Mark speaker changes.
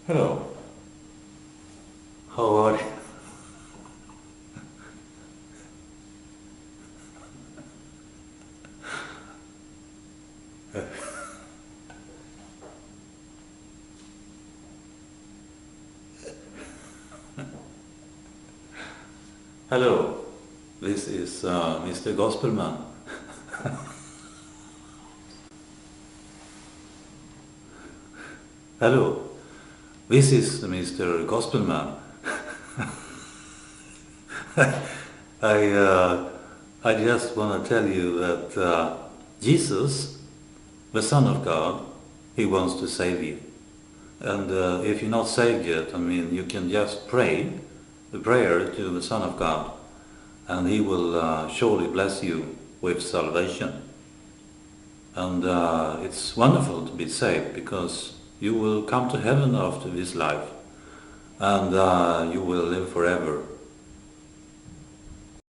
Speaker 1: Hello. How are you? Hello. This is Mr. Gospelman. Hello. This is Mr. Gospelman. I uh, I just want to tell you that Jesus, the Son of God, He wants to save you. And if you're not saved yet, I mean, you can just pray the prayer to the Son of God, and He will surely bless you with salvation. And it's wonderful to be saved because you will come to heaven after this life, and you will live forever